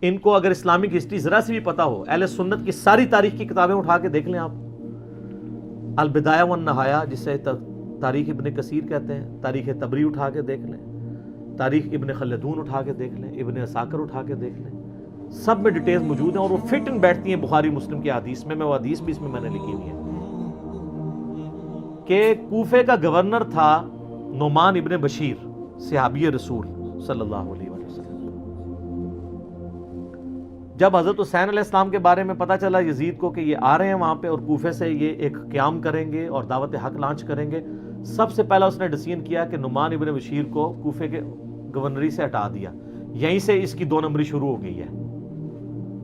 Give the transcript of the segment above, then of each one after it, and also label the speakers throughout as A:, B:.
A: ان کو اگر Islamic history ذرا سی بھی پتا ہو، اہل سنت کی ساری تاریخ کی کتابیں اٹھا کے دیکھ لیں آپ، البدایہ والنہایہ جسے تاریخ ابن کثیر کہتے ہیں، تاریخ طبری اٹھا کے دیکھ لیں، تاریخ ابن خلدون اٹھا کے دیکھ لیں، ابن عساکر اٹھا کے دیکھ لیں، سب میں ڈیٹیلز موجود ہیں اور وہ فٹ ان بیٹھتی ہیں بخاری مسلم کی حدیث میں وہ حدیث بھی اس میں نے لکھی ہوئی ہے کہ کوفے کا گورنر تھا نعمان ابن بشیر، صحابی رسول صلی اللہ علیہ وسلم۔ جب حضرت حسین علیہ السلام کے بارے میں پتا چلا یزید کو کہ یہ آ رہے ہیں وہاں پہ اور کوفے سے یہ ایک قیام کریں گے اور دعوت حق لانچ کریں گے، سب سے پہلا اس نے ڈیسیژن کیا کہ نعمان ابن بشیر کو کوفے کے گورنری سے ہٹا دیا، یہیں سے اس کی 2 نمبری شروع ہو گئی ہے۔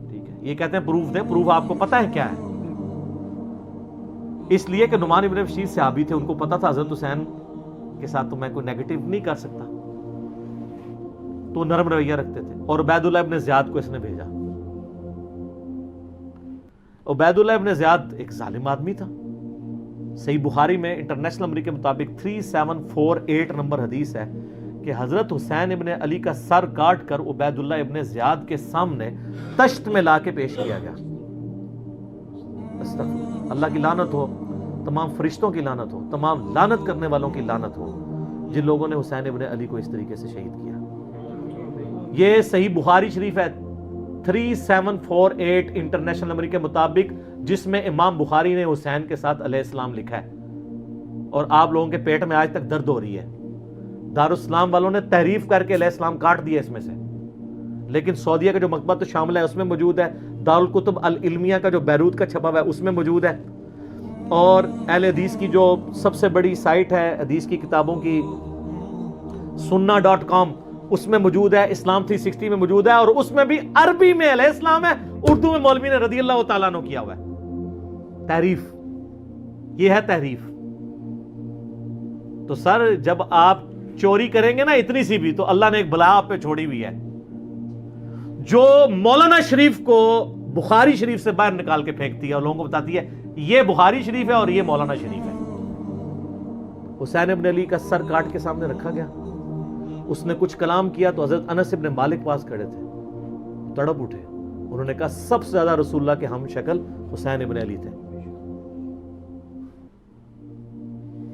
A: ٹھیک ہے، یہ کہتے ہیں پروف دیں، پروف آپ کو پتا ہے کیا ہے؟ اس لیے کہ نعمان ابن بشیر صحابی تھے، ان کو پتا تھا حضرت حسین کے ساتھ تو میں کوئی نیگیٹو نہیں کر سکتا، تو نرم رویہ رکھتے تھے۔ اور عبید اللہ ابن زیاد کو اس نے بھیجا۔ عبید اللہ ابن زیاد ایک ظالم آدمی تھا، صحیح بخاری میں انٹرنیشنل نمبر کے مطابق 3748 نمبر حدیث ہے کہ حضرت حسین ابن علی کا سر کاٹ کر عبید اللہ ابن زیاد کے سامنے تشت میں لا کے پیش کیا گیا۔ استغفر اللہ کی لعنت ہو، تمام فرشتوں کی لعنت ہو، تمام لعنت کرنے والوں کی لعنت ہو جن لوگوں نے حسین ابن علی کو اس طریقے سے شہید کیا۔ یہ صحیح بخاری شریف ہے 3748 انٹرنیشنل نمبر کے مطابق، جس میں امام بخاری نے حسین کے ساتھ علیہ السلام لکھا ہے، اور آپ لوگوں کے پیٹ میں آج تک درد ہو رہی ہے۔ دارالاسلام والوں نے تحریف کر کے علیہ السلام کاٹ دیا اس میں سے، لیکن سعودیہ کا جو مکتبۃ شاملہ ہے اس میں موجود ہے، دارالکتب العلمیہ کا جو بیروت کا چھپا ہوا ہے اس میں موجود ہے، اور اہل حدیث کی جو سب سے بڑی سائٹ ہے حدیث کی کتابوں کی sunna.com اس میں موجود ہے، اسلام 360 میں موجود ہے، اور اس میں بھی عربی میں علیہ السلام ہے، اردو میں مولوی نے رضی اللہ تعالیٰ عنہ کیا ہوا ہے۔ تحریف، یہ ہے تحریف۔ تو سر جب آپ چوری کریں گے نا اتنی سی بھی، تو اللہ نے ایک بلا آپ پہ چھوڑی ہوئی ہے۔ جو مولانا شریف کو بخاری شریف سے باہر نکال کے پھینکتی ہے اور لوگوں کو بتاتی ہے یہ بخاری شریف ہے اور یہ مولانا شریف ہے۔ حسین ابن علی کا سر کاٹ کے سامنے رکھا گیا، اس نے کچھ کلام کیا تو حضرت انس ابن مالک پاس کھڑے تھے، تڑپ اٹھے، انہوں نے کہا سب سے زیادہ رسول اللہ کے ہم شکل حسین ابن علی تھے۔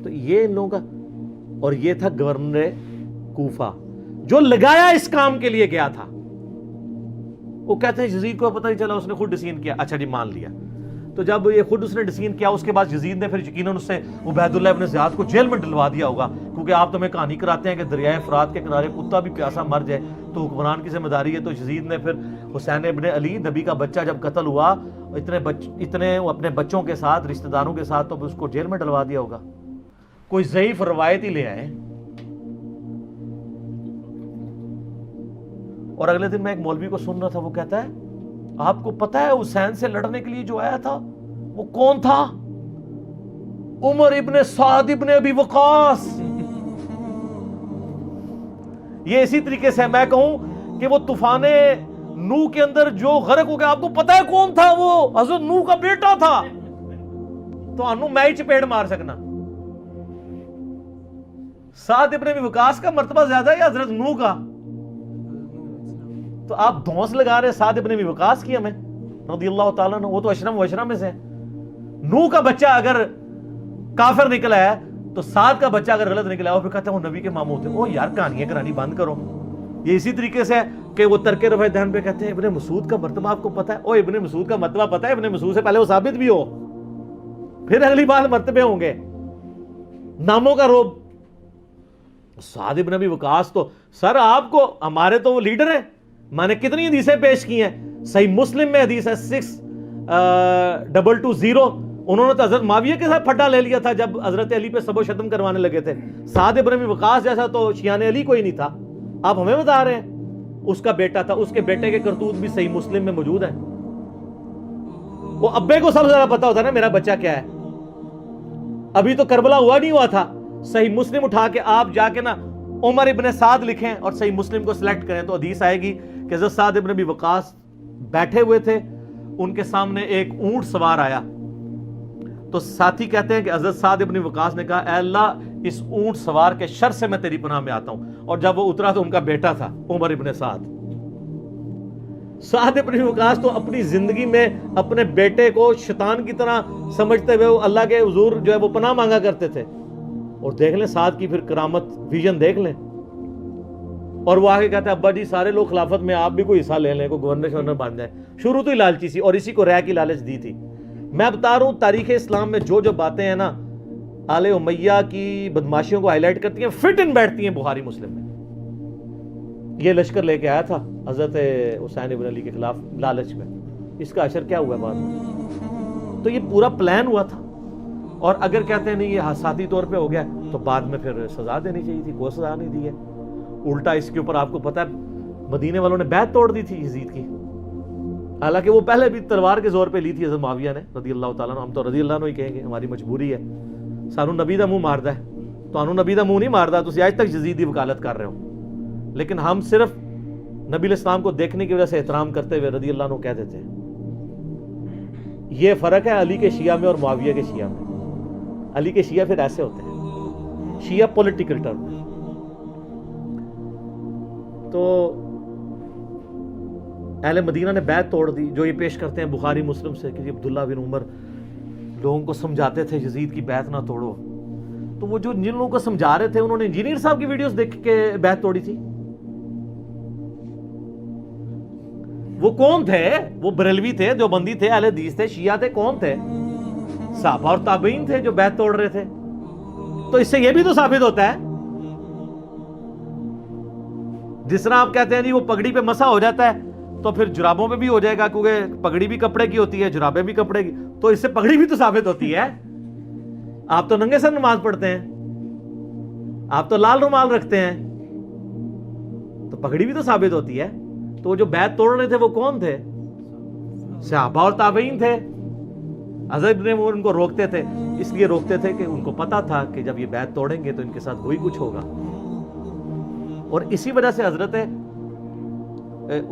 A: تو یہ ان لوگوں کا، اور یہ تھا گورنر کوفہ جو لگایا اس کام کے لیے گیا تھا۔ وہ کہتے ہیں یزید کو پتہ نہیں چلا، اس نے خود ڈیسیژن کیا۔ اچھا جی مان لیا، تو جب یہ خود اس نے ڈیسیژن کیا، اس کے بعد یزید نے پھر یقیناً اس سے عبید اللہ ابن زیاد کو جیل میں ڈلوا دیا ہوگا، کیونکہ آپ تو ہمیں کہانی کراتے ہیں کہ دریائے فرات کے کنارے کتا بھی پیاسا مر جائے تو حکمران کی ذمہ داری ہے۔ تو یزید نے پھر حسین ابن علی نبی کا بچہ جب قتل ہوا، اتنے اپنے بچوں کے ساتھ رشتہ داروں کے ساتھ، تو اس کو جیل میں ڈلوا دیا ہوگا۔ کوئی ضعیف روایت ہی لے آئے۔ اور اگلے دن میں ایک مولوی کو سن رہا تھا، وہ کہتا ہے آپ کو پتہ ہے حسین سے لڑنے کے لیے جو آیا تھا وہ کون تھا؟ عمر ابن سعد ابن ابی وقاص۔ یہ اسی طریقے سے میں کہوں کہ وہ طوفان نوح کے اندر جو غرق ہو گیا، آپ کو پتہ ہے کون تھا؟ وہ حضرت نوح کا بیٹا تھا۔ تو انو میں ہی چپیڑ مار سکنا۔ سعد ابن ابی وقاص کا مرتبہ زیادہ ہے یا حضرت نوح کا؟ تو آپ دھونس لگا رہے سعد ابن ابی وقاص کی ہمیں رضی اللہ تعالیٰ عنہ، وہ تو اشرم و اشرم میں سے۔ نوح کا بچہ اگر کافر نکلا ہے تو سعد کا بچہ اگر غلط نکلا ہے، اور پھر کہتے ہیں وہ نبی کے ماموں تھے۔ او یار کہانیاں کرانی بند کرو۔ یہ اسی طریقے سے کہ وہ ترک رفع دہن پہ کہتے ہیں ابن مسعود کا مرتبہ آپ کو پتہ ہے؟ او ابن مسعود کا مرتبہ پتہ ہے؟ ابن مسعود سے پہلے وہ ثابت بھی ہو، پھر اگلی بات مرتبے ہوں گے۔ ناموں کا روب۔ سعد ابن ابی وقاص تو سر آپ کو، ہمارے تو وہ لیڈر ہیں، میں نے کتنی حدیثیں پیش کی ہیں، صحیح مسلم میں حدیث ہے 6220، انہوں نے تو حضرت معاویہ کے ساتھ پھڈا لے لیا تھا جب حضرت علی پہ سب و شتم کروانے لگے تھے۔ سعد ابن ابی وقاص جیسا تو شیعان علی کوئی نہیں تھا، آپ ہمیں بتا رہے ہیں اس کا بیٹا تھا۔ اس کے بیٹے کے کرتوت بھی صحیح مسلم میں موجود ہیں۔ وہ ابے کو سب سے زیادہ پتا ہوتا ہے نا میرا بچہ کیا ہے۔ ابھی تو کربلا ہوا نہیں ہوا تھا، صحیح مسلم اٹھا کے آپ جا کے نا عمر ابن سعد لکھیں اور صحیح مسلم کو سلیکٹ کریں تو حدیث آئے گی کہ حضرت سعد ابن ابی وقاص بیٹھے ہوئے تھے، ان کے سامنے ایک اونٹ سوار آیا، تو ساتھی کہتے ہیں کہ حضرت سعد ابن وقاص نے کہا اے اللہ اس اونٹ سوار کے شر سے میں تیری پناہ میں آتا ہوں، اور جب وہ اترا تو ان کا بیٹا تھا عمر ابن سعد۔ سعد بن وقاص تو اپنی زندگی میں اپنے بیٹے کو شیطان کی طرح سمجھتے ہوئے وہ اللہ کے حضور جو ہے وہ پناہ مانگا کرتے تھے. اور دیکھ لیں سعد کی پھر کرامت ویژن دیکھ لیں. اور وہ آگے کہتے ہیں ابا جی سارے لوگ خلافت میں آپ بھی کوئی حصہ لے لیں, کوئی گورنر شورنر بن جائے. شروع تو ہی لالچی سی, اور اسی کو رے کی لالچ دی تھی. میں بتا رہا ہوں تاریخ اسلام میں جو باتیں ہیں نا آل امیہ کی بدماشیوں کو ہائی لائٹ کرتی ہیں, فٹ ان بیٹھتی ہیں بخاری مسلم میں. یہ لشکر لے کے آیا تھا حضرت حسین ابن علی کے خلاف لالچ میں, اس کا اثر کیا ہوا بعد میں؟ تو یہ پورا پلان ہوا تھا. اور اگر کہتے ہیں نہیں یہ حسادی طور پہ ہو گیا تو بعد میں پھر سزا دینی چاہیے تھی, کوئی سزا نہیں دی ہے. الٹا اس کے اوپر آپ کو پتا ہے مدینے والوں نے بیعت توڑ دی تھی یزید کی, حالانکہ وہ پہلے بھی تلوار کے زور پہ لی تھی حضرت معاویہ نے رضی اللہ تعالیٰ عنہ. ہم تو رضی اللہ عنہ ہی کہیں گے, ہماری مجبوری ہے. سانو نبی دا منہ ماردا ہے, تو انہوں نبی دا منہ نہیں ماردا, تو آج تک یزید دی وکالت کر رہے ہو. لیکن ہم صرف نبی الاسلام کو دیکھنے کی وجہ سے احترام کرتے ہوئے رضی اللہ عنہ کہہ دیتے ہیں. یہ فرق ہے علی کے شیعہ میں اور معاویہ کے شیعہ میں. علی کے شیعہ پھر ایسے ہوتے ہیں, شیعہ پولیٹیکل ٹرم میں. تو اہل مدینہ نے بیعت توڑ دی, جو یہ پیش کرتے ہیں بخاری مسلم سے کہ عبداللہ بن عمر لوگوں کو سمجھاتے تھے یزید کی بیعت نہ توڑو. تو وہ جو جن لوگوں کو سمجھا رہے تھے انہوں نے انجینئر صاحب کی ویڈیوز دیکھ کے بیعت توڑی تھی. وہ کون تھے؟ وہ بریلوی تھے, دیوبندی تھے, اہل حدیث تھے, شیعہ تھے, کون تھے؟ صحابہ اور تابعین تھے جو بیعت توڑ رہے تھے. تو اس سے یہ بھی تو ثابت ہوتا ہے جس طرح آپ کہتے ہیں جی وہ پگڑی پہ مسا ہو جاتا ہے تو پھر جرابوں پہ بھی ہو جائے گا, کیونکہ پگڑی بھی کپڑے کی ہوتی ہے, جرابیں بھی کپڑے کی. تو اس سے پگڑی بھی تو ثابت ہوتی ہے. آپ تو ننگے سر نماز پڑھتے ہیں, آپ تو لال رومال رکھتے ہیں, تو پگڑی بھی تو ثابت ہوتی ہے. تو وہ جو بیعت توڑ رہے تھے وہ کون تھے؟ صحابہ اور تابعین تھے. حضرت ابن عمر ان کو روکتے تھے, اس لیے روکتے تھے کہ ان کو پتا تھا کہ جب یہ بیعت توڑیں گے تو ان کے ساتھ وہی کچھ ہوگا. اور اسی وجہ سے حضرت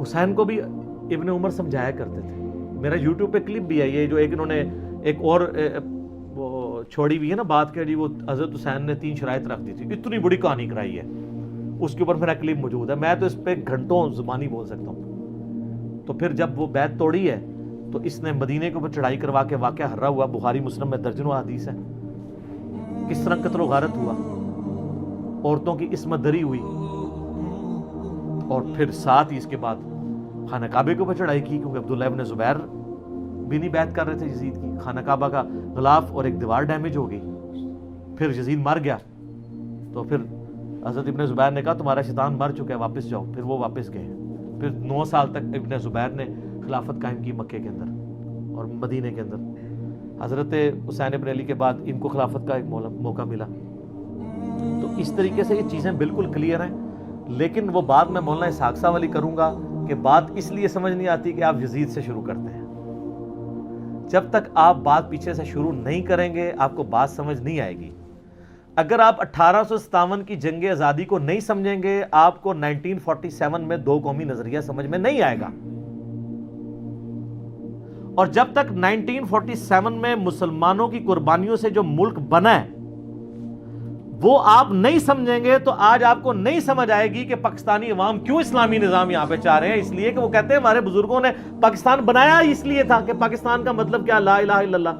A: حسین کو بھی ابن عمر سمجھایا کرتے تھے. میرا یوٹیوب پہ کلپ بھی ہے یہ, جو ایک انہوں نے ایک اور وہ چھوڑی ہوئی ہے نا بات کہ جی وہ حضرت حسین نے 3 شرائط رکھ دی تھی, اتنی بڑی کہانی کرائی ہے. اس کے اوپر میرا کلپ موجود ہے, میں تو اس پہ گھنٹوں زبانی بول سکتا ہوں. تو پھر جب وہ بیعت توڑی ہے تو اس نے مدینے کے اوپر چڑھائی کروا کے واقعہ ہررا ہوا, بخاری مسلم میں درجنوں حدیث ہے کس طرح قتل و غارت ہوا, عورتوں کی عصمت دری ہوئی. اور پھر ساتھ ہی اس کے بعد خانہ کعبے کے اوپر چڑھائی کی, کیونکہ عبداللہ ابن زبیر بھی نہیں بیعت کر رہے تھے یزید کی. خانہ کعبہ کا غلاف اور ایک دیوار ڈیمیج ہو گئی, پھر یزید مر گیا. تو پھر حضرت ابن زبیر نے کہا تمہارا شیطان مر چکا ہے, واپس جاؤ. پھر وہ واپس گئے. پھر 9 سال تک ابن زبیر نے خلافت قائم کی مکے کے اندر اور مدینے کے اندر. حضرت حسین ابن علی کے بعد ان کو خلافت کا ایک موقع ملا. تو اس طریقے سے یہ چیزیں بالکل کلیئر ہیں. لیکن وہ بات میں مولانا اسحاق صاحب والی کروں گا کہ بات اس لیے سمجھ نہیں آتی کہ آپ یزید سے شروع کرتے ہیں. جب تک آپ بات پیچھے سے شروع نہیں کریں گے آپ کو بات سمجھ نہیں آئے گی. اگر آپ 1857 کی جنگ آزادی کو نہیں سمجھیں گے آپ کو 1947 میں 2 قومی نظریہ سمجھ میں نہیں آئے گا. اور جب تک 1947 میں مسلمانوں کی قربانیوں سے جو ملک بنا ہے وہ آپ نہیں سمجھیں گے تو آج آپ کو نہیں سمجھ آئے گی کہ پاکستانی عوام کیوں اسلامی نظام یہاں پہ چاہ رہے ہیں. اس لیے کہ وہ کہتے ہیں ہمارے بزرگوں نے پاکستان بنایا اس لیے تھا کہ پاکستان کا مطلب کیا, لا الہ الا اللہ.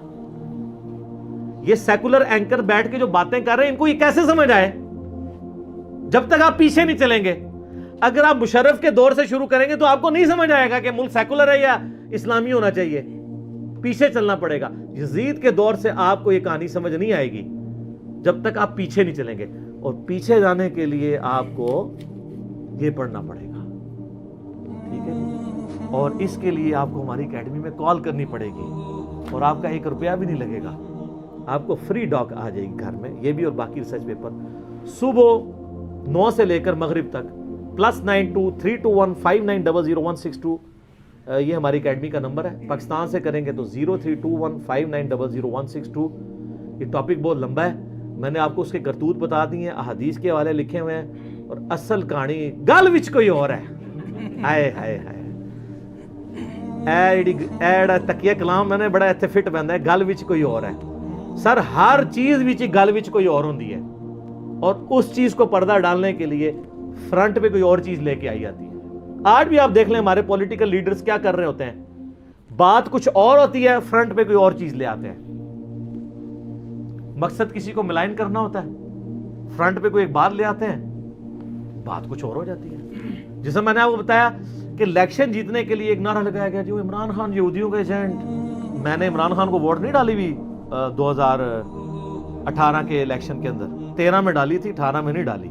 A: یہ سیکولر اینکر بیٹھ کے جو باتیں کر رہے ہیں ان کو یہ کیسے سمجھ آئے جب تک آپ پیچھے نہیں چلیں گے. اگر آپ مشرف کے دور سے شروع کریں گے تو آپ کو نہیں سمجھ آئے گا کہ ملک سیکولر ہے یا اسلامی ہونا چاہیے, پیچھے چلنا پڑے گا. یزید کے دور سے آپ کو یہ کہانی سمجھ نہیں آئے گی جب تک آپ پیچھے نہیں چلیں گے. اور پیچھے جانے کے لیے آپ کو یہ پڑھنا پڑے گا, ٹھیک ہے. اور اس کے لیے آپ کو ہماری اکیڈمی میں کال کرنی پڑے گی اور آپ کا 1 روپیہ بھی نہیں لگے گا. آپ کو فری ڈاک آ جائے گی گھر میں, یہ بھی اور باقی ریسرچ پیپر صبح 9 سے لے کر مغرب تک. +92 321 5900 162 یہ ہماری اکیڈمی کا نمبر ہے. پاکستان سے کریں گے تو 0321 5900 162. یہ ٹاپک بہت لمبا ہے, میں نے آپ کو اس کے کرتوت بتا دی ہیں, احادیث کے حوالے لکھے ہوئے ہیں, اور اصل کہانی گل وچ کوئی اور ہے. ہائے ہائے ہائے تکیہ کلام میں نے بڑا ایتھے فٹ بندا ہے, گل وچ کوئی اور ہے. سر ہر چیز وچ گل وچ کوئی اور ہوندی ہے, اور اس چیز کو پردہ ڈالنے کے لیے فرنٹ پہ کوئی اور چیز لے کے آئی جاتی ہے. آج بھی آپ دیکھ لیں ہمارے پولیٹیکل لیڈرز کیا کر رہے ہوتے ہیں, بات کچھ اور ہوتی ہے, فرنٹ پہ کوئی اور چیز لے آتے ہیں. مقصد کسی کو ملائن کرنا ہوتا ہے, فرنٹ پہ کوئی ایک بات لے آتے ہیں, بات کچھ اور ہو جاتی ہے. جیسے میں نے آپ کو بتایا کہ الیکشن جیتنے کے لیے ایک نعرہ لگایا گیا جو عمران خان یہودیوں کا ایجنٹ. میں نے عمران خان کو ووٹ نہیں ڈالی ہوئی 2018 کے الیکشن کے اندر, 13 میں ڈالی تھی, 18 میں نہیں ڈالی.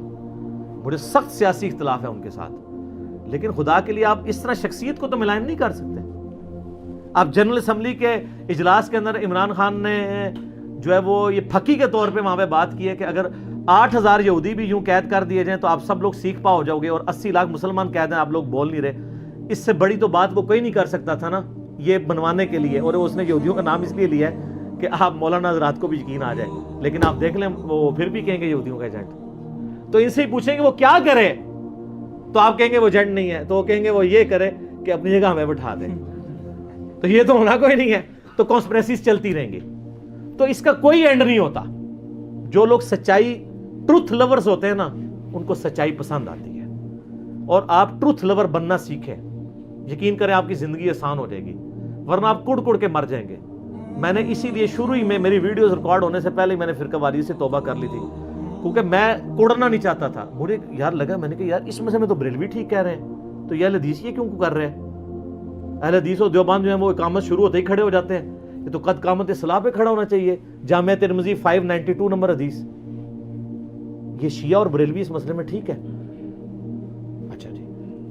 A: مجھے سخت سیاسی اختلاف ہے ان کے ساتھ, لیکن خدا کے لیے آپ اس طرح شخصیت کو تو ملائن نہیں کر سکتے. آپ جنرل اسمبلی کے اجلاس کے اندر عمران خان نے جو ہے وہ یہ پھکی کے طور پہ وہاں پہ بات کی ہے کہ اگر 8,000 یہودی بھی یوں قید کر دیے جائیں تو آپ سب لوگ سیکھ پا ہو جاؤ گے, اور 80 لاکھ مسلمان قید ہیں, آپ لوگ بول نہیں رہے. اس سے بڑی تو بات وہ کوئی نہیں کر سکتا تھا نا یہ بنوانے کے لیے, اور اس نے یہودیوں کا نام اس لیے لیا ہے کہ آپ مولانا حضرات کو بھی یقین آ جائے. لیکن آپ دیکھ لیں وہ پھر بھی کہیں گے یہودیوں کا ایجنٹ. تو ان سے ہی پوچھیں گے وہ کیا کرے, تو آپ کہیں گے وہ ایجنٹ نہیں ہے, تو وہ کہیں گے وہ یہ کرے کہ اپنی جگہ ہمیں بٹھا دیں. تو یہ تو ہونا کوئی نہیں ہے, تو کانسپریسیز چلتی رہیں گی. تو اس کا کوئی اینڈ نہیں ہوتا. جو لوگ سچائی ٹروتھ لورز ہوتے ہیں نا, ان کو سچائی پسند آتی ہے, اور آپ ٹروتھ لور بننا سیکھیں. یقین کریں آپ کی زندگی آسان ہو جائے گی, ورنہ آپ کڑ کڑ کے مر جائیں گے. میں نے اسی لیے شروع ہی میں میری ویڈیوز ریکارڈ ہونے سے پہلے میں نے فرقہ واریت سے توبہ کر لی تھی, کیونکہ میں کڑنا نہیں چاہتا تھا. مجھے یار لگا, میں نے کہا یار اس مسئلے میں تو بریلوی ٹھیک کہہ رہے ہیں, تو یہ اہل حدیث یہ کیوں کر رہے ہیں؟ اہل حدیث و دیوبند جو ہیں وہ اقامت شروع ہوتے ہی کھڑے ہو جاتے ہیں. یہ تو قد قامت اصلاح پہ کھڑا ہونا چاہیے. جامعہ ترمذی 592 نمبر حدیث. یہ شیعہ اور بریلوی اس مسئلے میں ٹھیک ہے. اچھا جی,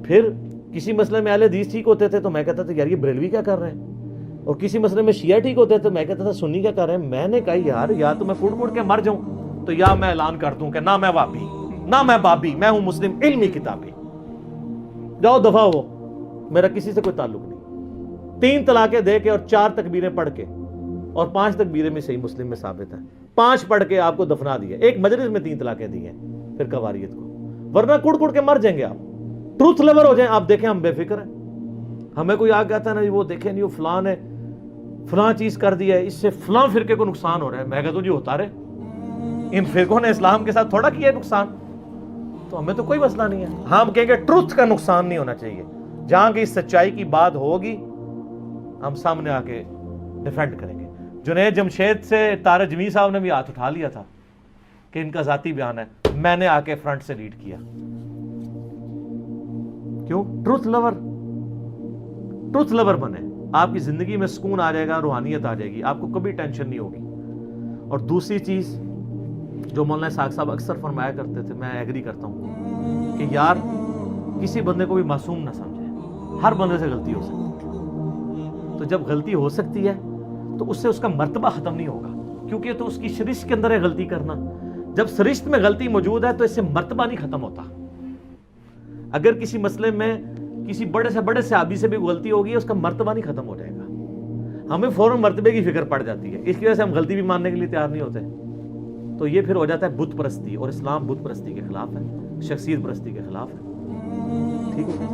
A: پھر کسی مسئلے میں اہل حدیث ٹھیک ہوتے تھے تو میں کہتا تھا یار یہ بریلوی کیا کر رہے ہیں, اور کسی مسئلے میں شیعہ ٹھیک ہوتے تھے تو میں کہتا تھا سنی کیا کر رہے ہیں. میں نے کہا یار یا تو میں کڑ کڑ کے مر جاؤں, تو یا میں اعلان کر دوں کہ نہ میں وابی نہ میں بابی, میں ہوں مسلم علمی کتابی. جاؤ دفعہ ہو, میرا کسی سے کوئی تعلق نہیں. 3 طلاقیں دے کے اور 4 تکبیریں پڑھ کے, اور 5 تکبیریں میں صحیح مسلم میں ثابت ہے, 5 پڑھ کے آپ کو دفنا دیا. ایک مجلس میں 3 طلاقیں دی ہیں فرقہ واریت کو, ورنہ کڑ کڑ کے مر جائیں گے آپ. ٹروتھ لور ہو جائیں. آپ دیکھیں ہم بے فکر ہیں. ہمیں کوئی آ کہتا ہے نا وہ دیکھیں نہیں وہ فلاں نے فلاں چیز کر دی ہے, اس سے فلاں فرقے کو نقصان ہو رہا ہے. میں کہتا ہوں جی ہوتا رہے, ان فرقوں نے اسلام کے ساتھ تھوڑا کیا ہے نقصان, تو ہمیں تو کوئی مسئلہ نہیں ہے. ہم کہیں گے ٹروتھ کا نقصان نہیں ہونا چاہیے. جہاں کی سچائی کی بات ہوگی ہم سامنے آ کے ڈیفینڈ کریں گے. جنید جمشید سے طارق جمیع صاحب نے بھی ہاتھ اٹھا لیا تھا کہ ان کا ذاتی بیان ہے, میں نے آ کے فرنٹ سے لیڈ کیا. کیوں؟ Truth lower. ٹروتھ لور بنے, آپ کی زندگی میں سکون آ جائے گا, روحانیت آ جائے گی, آپ کو کبھی ٹینشن نہیں ہوگی. اور دوسری چیز جو مولانا اسحاق صاحب اکثر فرمایا کرتے تھے, میں ایگری کرتا ہوں کہ یار کسی بندے کو بھی معصوم نہ سمجھے, ہر بندے سے غلطی ہو سکتی ہے. تو جب غلطی ہو سکتی ہے تو اس سے اس کا مرتبہ ختم نہیں ہوگا, کیونکہ تو اس کی سرشت کے اندر ہے غلطی کرنا. جب سرشت میں غلطی موجود ہے تو اس سے مرتبہ نہیں ختم ہوتا. اگر کسی مسئلے میں کسی بڑے سے بڑے صحابی سے بھی غلطی ہوگی اس کا مرتبہ نہیں ختم ہو جائے گا. ہمیں فوراً مرتبے کی فکر پڑ جاتی ہے, اس کی وجہ سے ہم غلطی بھی ماننے کے لیے تیار نہیں ہوتے. تو یہ پھر ہو جاتا ہے بت پرستی, اور اسلام بت پرستی کے خلاف ہے, شخصیت پرستی کے خلاف ہے. ٹھیک ہے.